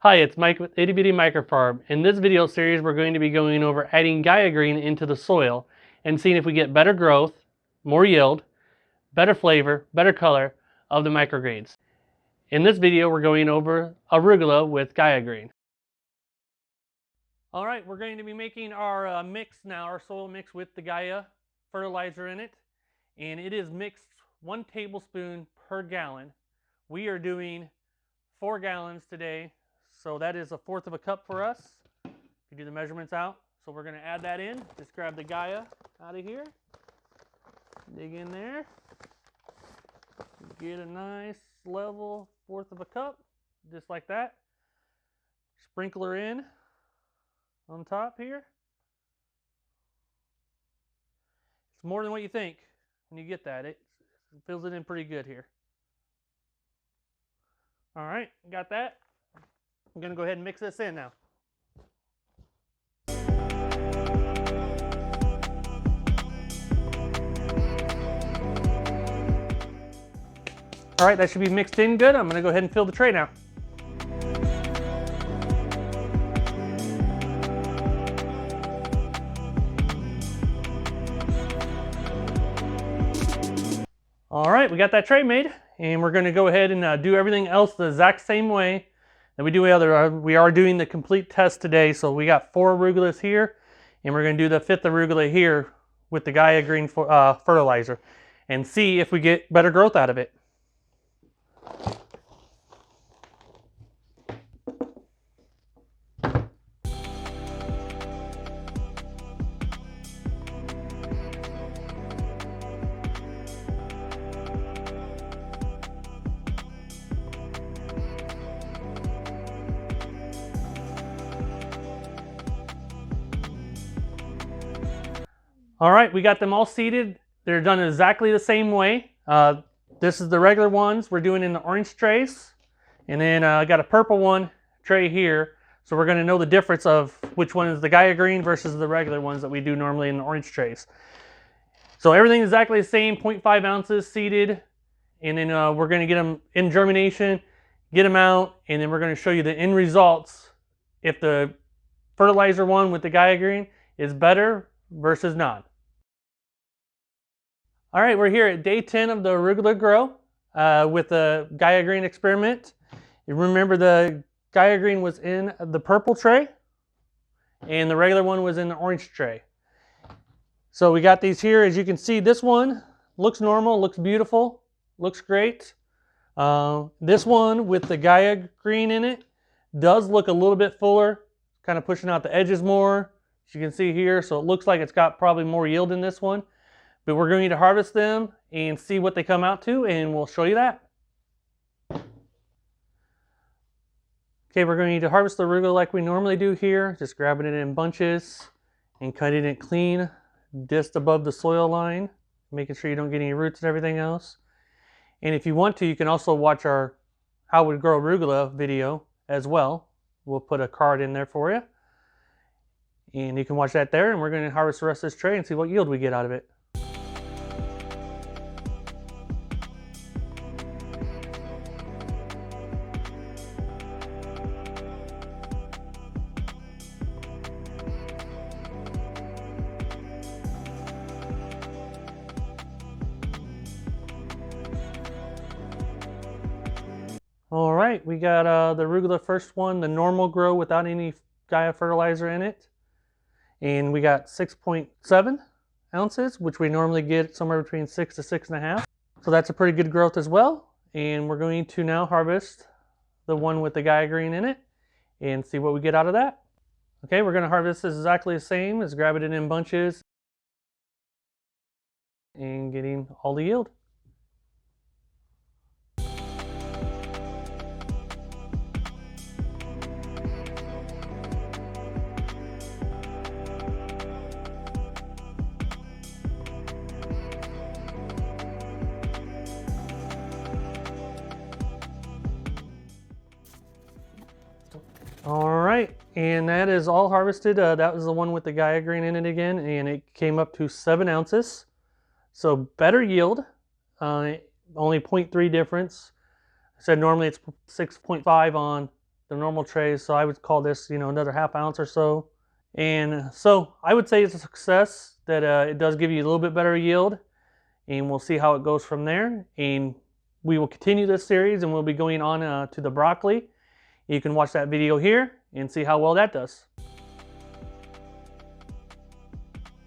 Hi, it's Mike with Itty Bitty Microfarm. In this video series, we're going to be going over adding Gaia Green into the soil and seeing if we get better growth, more yield, better flavor, better color of the microgreens. In this video, we're going over arugula with Gaia Green. All right, we're going to be making our mix now, our soil mix with the Gaia fertilizer in it. And it is mixed 1 tablespoon per gallon. We are doing 4 gallons today. So that is 1/4 of a cup for us. If you do the measurements out. So we're going to add that in. Just grab the Gaia out of here. Dig in there. Get a nice level 1/4 of a cup. Just like that. Sprinkle her in on top here. It's more than what you think when you get that. It fills it in pretty good here. All right, got that. I'm going to go ahead and mix this in now. All right, that should be mixed in good. I'm going to go ahead and fill the tray now. All right, we got that tray made, and we're going to go ahead and do everything else the exact same way that we do we are doing the complete test today. So we got 4 arugulas here, and we're going to do the 5th arugula here with the Gaia Green fertilizer and see if we get better growth out of it. All right, we got them all seeded. They're done exactly the same way. This is the regular ones we're doing in the orange trays. And then I got a purple one tray here. So we're going to know the difference of which one is the Gaia Green versus the regular ones that we do normally in the orange trays. So everything is exactly the same, 0.5 ounces seeded. And then we're going to get them in germination, get them out, and then we're going to show you the end results if the fertilizer one with the Gaia Green is better versus not. All right, we're here at day 10 of the arugula grow with the Gaia Green experiment. You remember the Gaia Green was in the purple tray and the regular one was in the orange tray. So we got these here. As you can see, this one looks normal, looks beautiful, looks great. This one with the Gaia Green in it does look a little bit fuller, kind of pushing out the edges more, as you can see here. So it looks like it's got probably more yield in this one. But we're going to harvest them and see what they come out to, and we'll show you that. Okay, we're going to harvest the arugula like we normally do here, just grabbing it in bunches and cutting it clean, just above the soil line, making sure you don't get any roots and everything else. And if you want to, you can also watch our How We Grow Arugula video as well. We'll put a card in there for you. And you can watch that there, and we're going to harvest the rest of this tray and see what yield we get out of it. All right, we got the arugula first one, the normal grow without any Gaia fertilizer in it. And we got 6.7 ounces, which we normally get somewhere between 6 to 6.5. So that's a pretty good growth as well. And we're going to now harvest the one with the Gaia Green in it and see what we get out of that. Okay, we're going to harvest this exactly the same as grabbing it in bunches and getting all the yield. All right, and that is all harvested. That was the one with the Gaia Green in it again, and it came up to 7 ounces. So better yield, only 0.3 difference. I said normally it's 6.5 on the normal trays. So I would call this, you know, another ½ ounce or so. And so I would say it's a success that it does give you a little bit better yield, and we'll see how it goes from there. And we will continue this series, and we'll be going on to the broccoli. You can watch that video here and see how well that does.